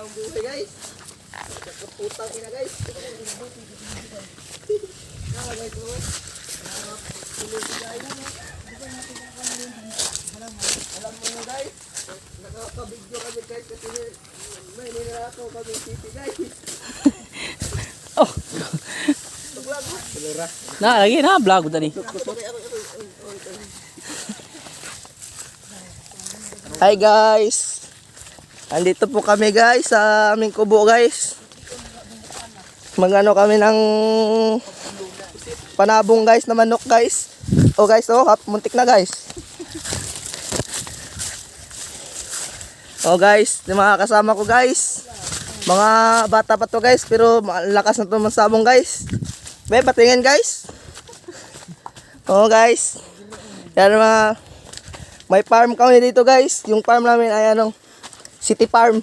ang buhay guys. Putang ina guys. Guys, oh. Alam mo na guys, nakakabidyo kami guys kasi may ninakaw kami titi guys. Oh. Vlog mo. Na lagi na vlog tadi. Hi guys. Andito po kami guys sa aming kubo guys. Magano kami ng panabong guys na manok guys. Oh guys, oh, muntik na guys. Oh guys, yung mga kasama ko guys. Mga bata pa to guys, pero malakas na to mansabong guys. Be, patingin guys. Oh guys. Yan mga may farm kami dito guys. Yung farm namin ay anong City Farm.